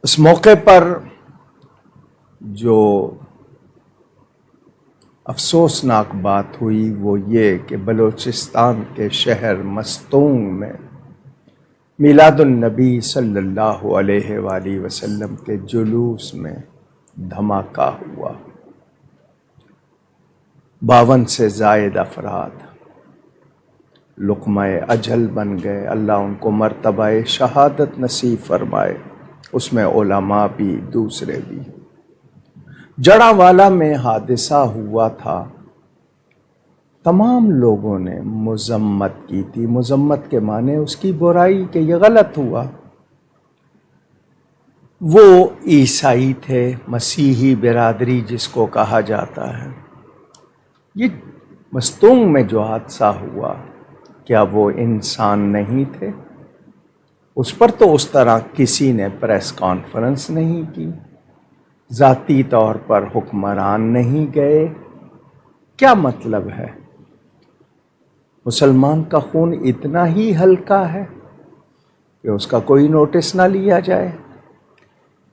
اس موقع پر جو افسوسناک بات ہوئی وہ یہ کہ بلوچستان کے شہر مستونگ میں میلاد النبی صلی اللہ علیہ وآلہ وسلم کے جلوس میں دھماکہ ہوا۔ 52 سے زائد افراد لقمہ اجل بن گئے۔ اللہ ان کو مرتبہ شہادت نصیب فرمائے، اس میں علماء بھی دوسرے بھی۔ جڑاوالا میں حادثہ ہوا تھا، تمام لوگوں نے مذمت کی تھی۔ مذمت کے معنی اس کی برائی کہ یہ غلط ہوا۔ وہ عیسائی تھے، مسیحی برادری جس کو کہا جاتا ہے۔ یہ مستونگ میں جو حادثہ ہوا، کیا وہ انسان نہیں تھے؟ اس پر تو اس طرح کسی نے پریس کانفرنس نہیں کی، ذاتی طور پر حکمران نہیں گئے۔ کیا مطلب ہے؟ مسلمان کا خون اتنا ہی ہلکا ہے کہ اس کا کوئی نوٹس نہ لیا جائے؟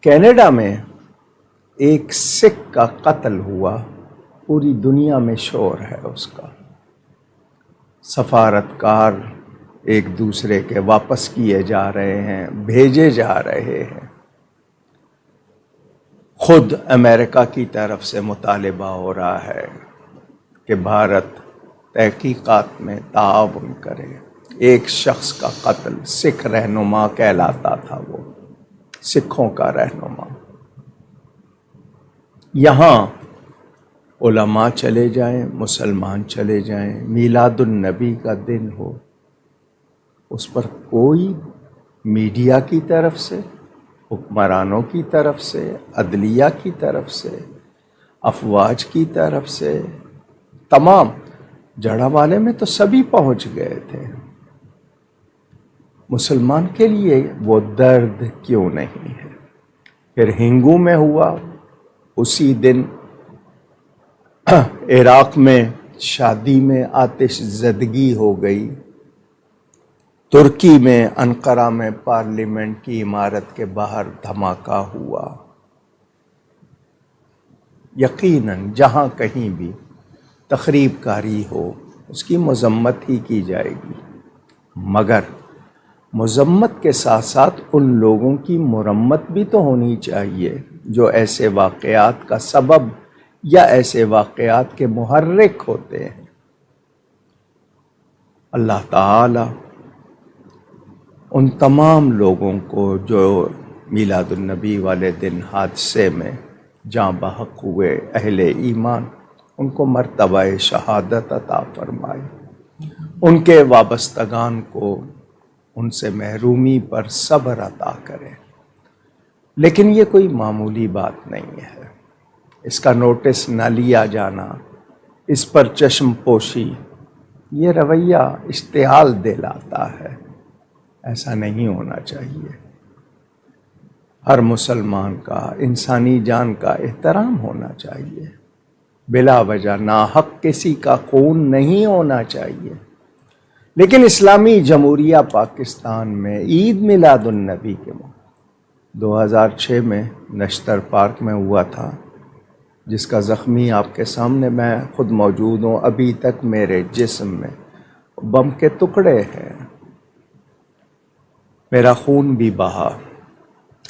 کینیڈا میں ایک سکھ کا قتل ہوا، پوری دنیا میں شور ہے اس کا۔ سفارتکار ایک دوسرے کے واپس کیے جا رہے ہیں، بھیجے جا رہے ہیں۔ خود امریکہ کی طرف سے مطالبہ ہو رہا ہے کہ بھارت تحقیقات میں تعاون کرے۔ ایک شخص کا قتل، سکھ رہنما کہلاتا تھا وہ، سکھوں کا رہنما۔ یہاں علماء چلے جائیں، مسلمان چلے جائیں، میلاد النبی کا دن ہو، اس پر کوئی میڈیا کی طرف سے، حکمرانوں کی طرف سے، عدلیہ کی طرف سے، افواج کی طرف سے، تمام جڑاوالے میں تو سبھی پہنچ گئے تھے۔ مسلمان کے لیے وہ درد کیوں نہیں ہے؟ پھر ہنگو میں ہوا، اسی دن عراق میں شادی میں آتش زدگی ہو گئی، ترکی میں انقرہ میں پارلیمنٹ کی عمارت کے باہر دھماکہ ہوا۔ یقیناً جہاں کہیں بھی تخریب کاری ہو اس کی مذمت ہی کی جائے گی، مگر مذمت کے ساتھ ساتھ ان لوگوں کی مرمت بھی تو ہونی چاہیے جو ایسے واقعات کا سبب یا ایسے واقعات کے محرک ہوتے ہیں۔ اللہ تعالی ان تمام لوگوں کو جو میلاد النبی والے دن حادثے میں جاں بحق ہوئے، اہل ایمان، ان کو مرتبہ شہادت عطا فرمائے، ان کے وابستگان کو ان سے محرومی پر صبر عطا کرے۔ لیکن یہ کوئی معمولی بات نہیں ہے، اس کا نوٹس نہ لیا جانا، اس پر چشم پوشی، یہ رویہ اشتعال دلاتا ہے۔ ایسا نہیں ہونا چاہیے۔ ہر مسلمان کا، انسانی جان کا احترام ہونا چاہیے، بلا وجہ ناحق کسی کا خون نہیں ہونا چاہیے۔ لیکن اسلامی جمہوریہ پاکستان میں عید میلاد النبی کے موقع 2006 میں نشتر پارک میں ہوا تھا، جس کا زخمی آپ کے سامنے میں خود موجود ہوں، ابھی تک میرے جسم میں بم کے ٹکڑے ہیں، میرا خون بھی بہا،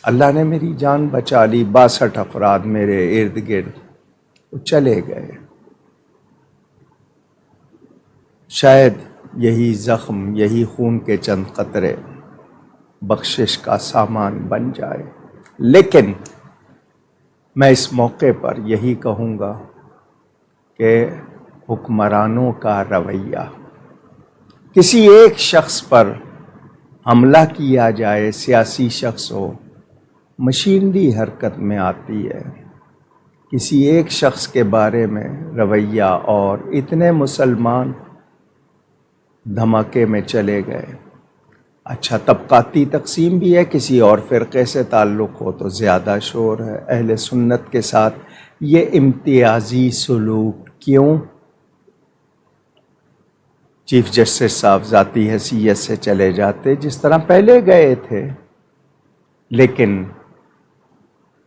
اللہ نے میری جان بچا لی۔ 62 افراد میرے ارد گرد چلے گئے۔ شاید یہی زخم، یہی خون کے چند قطرے بخشش کا سامان بن جائے۔ لیکن میں اس موقع پر یہی کہوں گا کہ حکمرانوں کا رویہ، کسی ایک شخص پر حملہ کیا جائے، سیاسی شخص ہو، مشینری حرکت میں آتی ہے۔ کسی ایک شخص کے بارے میں رویہ، اور اتنے مسلمان دھماکے میں چلے گئے۔ اچھا، طبقاتی تقسیم بھی ہے، کسی اور فرقے سے تعلق ہو تو زیادہ شور ہے۔ اہل سنت کے ساتھ یہ امتیازی سلوک کیوں؟ چیف جسٹس صاحب ذاتی حیثیت سے چلے جاتے جس طرح پہلے گئے تھے، لیکن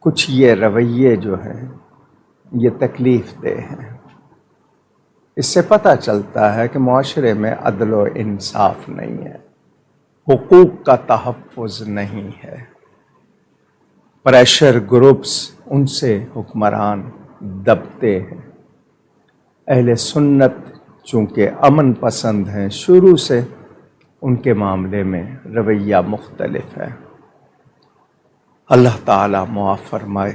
کچھ یہ رویے جو ہیں یہ تکلیف دہ ہیں۔ اس سے پتہ چلتا ہے کہ معاشرے میں عدل و انصاف نہیں ہے، حقوق کا تحفظ نہیں ہے۔ پریشر گروپس ان سے حکمران دبتے ہیں۔ اہل سنت چونکہ امن پسند ہیں، شروع سے ان کے معاملے میں رویہ مختلف ہے۔ اللہ تعالیٰ معاف فرمائے۔